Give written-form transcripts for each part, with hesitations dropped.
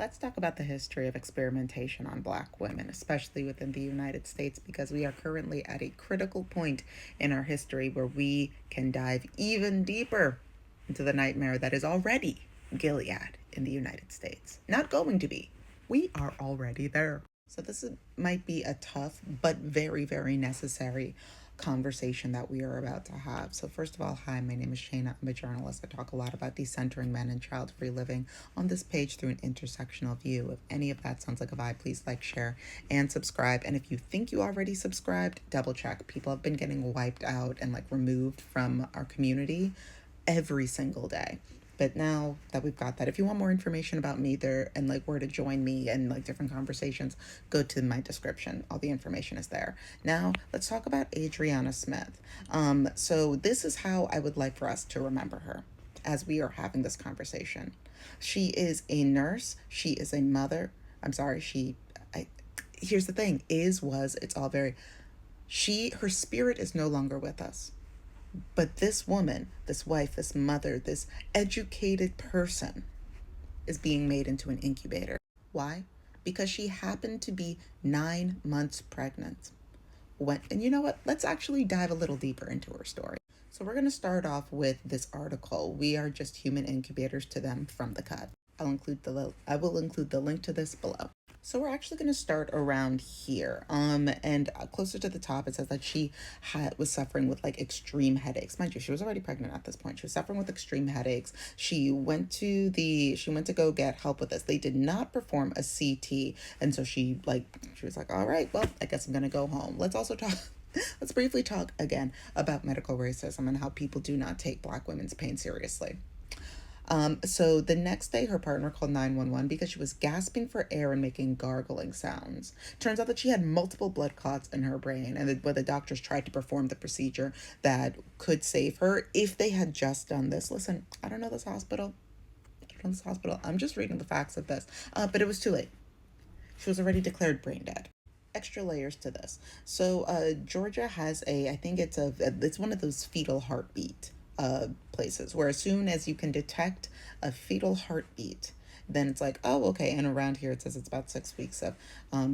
Let's talk about the history of experimentation on Black women, especially within the United States, because we are currently at a critical point in our history where we can dive even deeper into the nightmare that is already Gilead in the United States. Not going to be. We are already there. So might be a tough but very, very necessary conversation that we are about to have. So first of all, hi, my name is Shayna. I'm a journalist. I talk a lot about decentering men and child-free living on this page through an intersectional view. If any of that sounds like a vibe, please like, share, and subscribe. And if you think you already subscribed, double check. People have been getting wiped out and like removed from our community every single day. But now that we've got that, if you want more information about me there and like where to join me and like different conversations, go to my description. All the information is there. Now let's talk about Adriana Smith. So this is how I would like for us to remember her as we are having this conversation. She is a nurse. She is a mother. I'm sorry. Here's the thing: it's all very. Her spirit is no longer with us. But this woman, this wife, this mother, this educated person is being made into an incubator. Why? Because she happened to be 9 months pregnant. And you know what? Let's actually dive a little deeper into her story. So we're going to start off with this article. We are just human incubators to them from the cut. I will include the link to this below. So we're actually going to start around here. And closer to the top, it says that she was suffering with like extreme headaches. Mind you, she was already pregnant at this point. She was suffering with extreme headaches. She went to go get help with this. They did not perform a CT, and so she was like, all right, well, I guess I'm gonna go home. Let's briefly talk again about medical racism and how people do not take Black women's pain seriously. So the next day, her partner called 911 because she was gasping for air and making gargling sounds. Turns out that she had multiple blood clots in her brain, and when the doctors tried to perform the procedure that could save her, if they had just done this. Listen, I don't know this hospital. I'm just reading the facts of this. But it was too late. She was already declared brain dead. Extra layers to this. So Georgia has it's one of those fetal heartbeat places where as soon as you can detect a fetal heartbeat, then it's like, oh, okay. And around here it says it's about 6 weeks of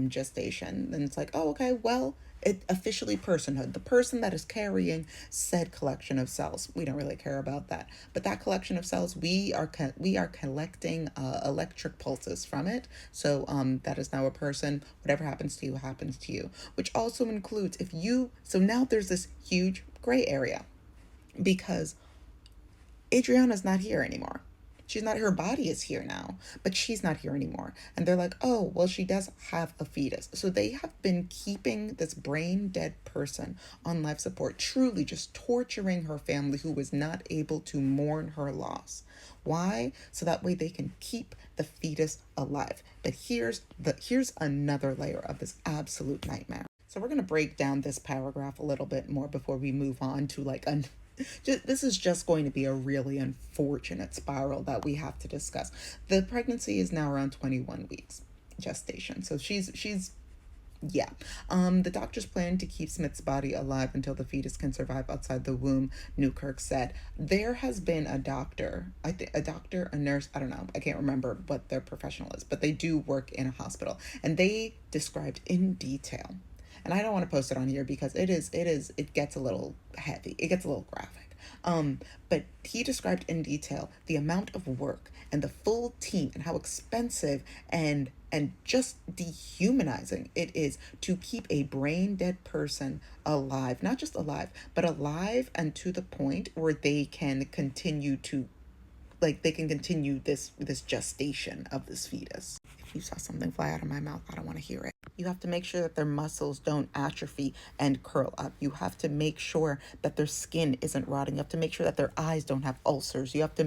gestation. Then it's like, oh, okay, well, it officially personhood, the person that is carrying said collection of cells. We don't really care about that, but that collection of cells, we are collecting electric pulses from it. So that is now a person. Whatever happens to you, which also includes so now there's this huge gray area because Adriana's not here anymore. She's not, her body is here now, but she's not here anymore. And they're like, oh, well, she does have a fetus. So they have been keeping this brain dead person on life support, truly just torturing her family who was not able to mourn her loss. Why? So that way they can keep the fetus alive. But here's another layer of this absolute nightmare. So we're going to break down this paragraph a little bit more before we move on to this is just going to be a really unfortunate spiral that we have to discuss. The pregnancy is now around 21 weeks gestation. So she's yeah. The doctors plan to keep Smith's body alive until the fetus can survive outside the womb, Newkirk said. There has been a nurse, I don't know, I can't remember what their professional is, but they do work in a hospital, and they described in detail. And I don't want to post it on here because it gets a little heavy. It gets a little graphic. But he described in detail the amount of work and the full team and how expensive and just dehumanizing it is to keep a brain dead person alive. Not just alive, but alive and to the point where they can continue this gestation of this fetus. If you saw something fly out of my mouth, I don't want to hear it. You have to make sure that their muscles don't atrophy and curl up. You have to make sure that their skin isn't rotting. You have to make sure that their eyes don't have ulcers. You have to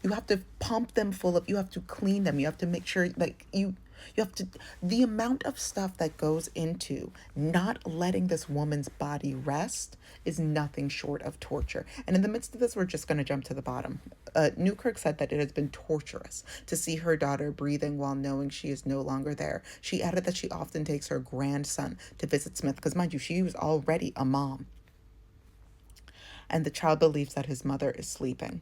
you have to pump them full of, you have to clean them. You have to make sure the amount of stuff that goes into not letting this woman's body rest is nothing short of torture. And in the midst of this, we're just going to jump to the bottom. Newkirk said that it has been torturous to see her daughter breathing while knowing she is no longer there. She added that she often takes her grandson to visit Smith because, mind you, she was already a mom. And the child believes that his mother is sleeping.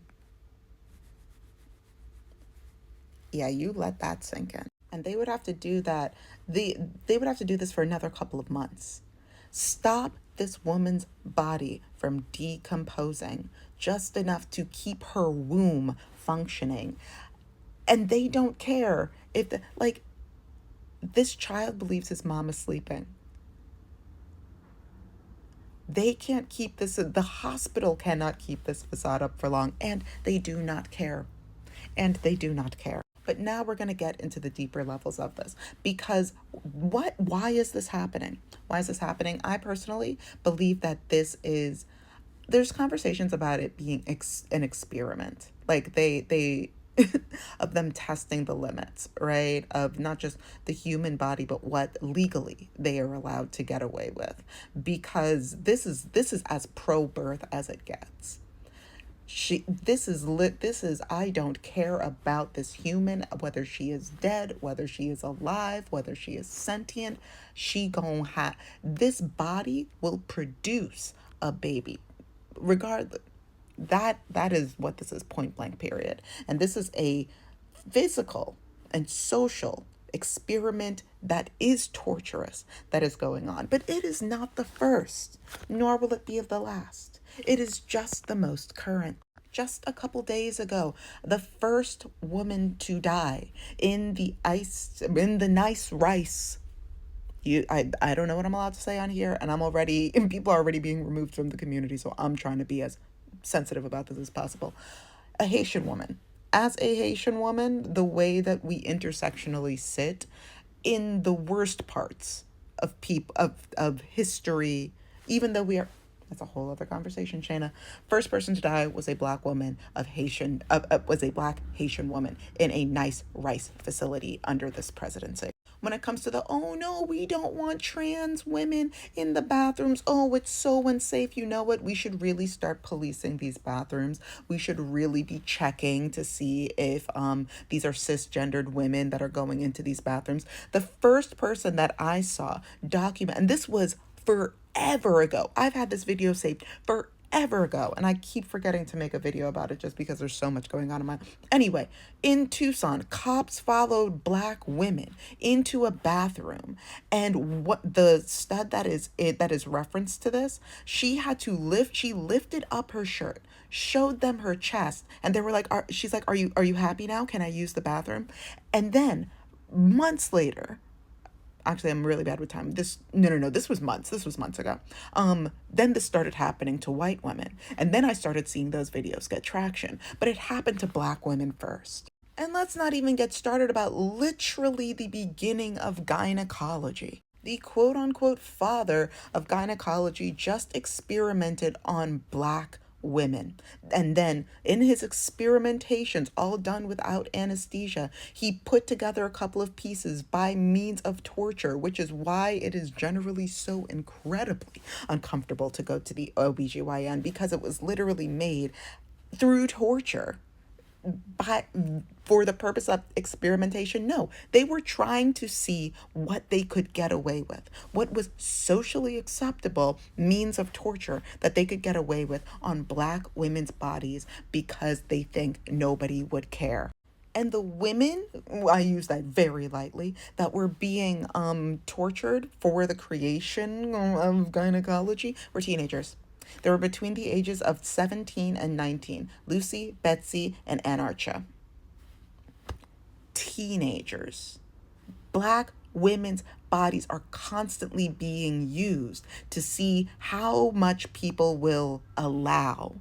Yeah, you let that sink in. And they would have to do that. They would have to do this for another couple of months. Stop this woman's body from decomposing just enough to keep her womb functioning. And they don't care if this child believes his mom is sleeping. They can't keep this, the hospital cannot keep this facade up for long, and they do not care. And they do not care. But now we're going to get into the deeper levels of this, because why is this happening? Why is this happening? I personally believe that there's conversations about it being an experiment. Like they of them testing the limits, right? Of not just the human body, but what legally they are allowed to get away with. Because this is as pro-birth as it gets. This is I don't care about this human, whether she is dead, whether she is alive, whether she is sentient. She gon' have, this body will produce a baby regardless. That is what this is, point blank, period. And this is a physical and social experiment that is torturous that is going on. But it is not the first, nor will it be the last. It is just the most current. Just a couple days ago, the first woman to die in the nice rice. I don't know what I'm allowed to say on here, and people are already being removed from the community, so I'm trying to be as sensitive about this as possible. A Haitian woman. As a Haitian woman, the way that we intersectionally sit in the worst parts of history, even though we are, that's a whole other conversation, Shayna. First person to die was a black woman was a black Haitian woman in a nice rice facility under this presidency. When it comes to oh no, we don't want trans women in the bathrooms. Oh, it's so unsafe. You know what? We should really start policing these bathrooms. We should really be checking to see if these are cisgendered women that are going into these bathrooms. The first person that I saw document, and this was forever ago. I've had this video saved forever ago, and I keep forgetting to make a video about it just because there's so much going on in my. Anyway, in Tucson, cops followed black women into a bathroom, and what the stud that is referenced to this, she lifted up her shirt, showed them her chest, and they were like, she's like, are you happy now? Can I use the bathroom? And then months later, actually, I'm really bad with time. No, this was months ago. Then this started happening to white women. And then I started seeing those videos get traction. But it happened to black women first. And let's not even get started about literally the beginning of gynecology. The quote unquote father of gynecology just experimented on black women. And then in his experimentations, all done without anesthesia, he put together a couple of pieces by means of torture, which is why it is generally so incredibly uncomfortable to go to the OBGYN, because it was literally made through torture. But for the purpose of experimentation, no, they were trying to see what they could get away with, what was socially acceptable means of torture that they could get away with on black women's bodies, because they think nobody would care. And the women, I use that very lightly, that were being tortured for the creation of gynecology were teenagers. They were between the ages of 17 and 19. Lucy, Betsy, and Anarcha. Teenagers. Black women's bodies are constantly being used to see how much people will allow.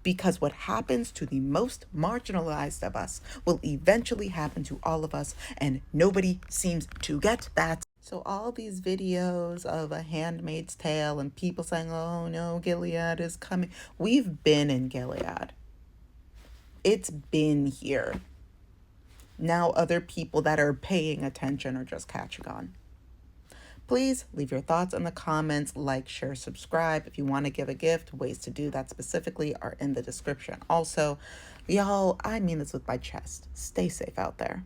Because what happens to the most marginalized of us will eventually happen to all of us, and nobody seems to get that. So all these videos of A Handmaid's Tale and people saying, oh no, Gilead is coming. We've been in Gilead. It's been here. Now other people that are paying attention are just catching on. Please leave your thoughts in the comments, like, share, subscribe. If you want to give a gift, ways to do that specifically are in the description. Also, y'all, I mean this with my chest. Stay safe out there.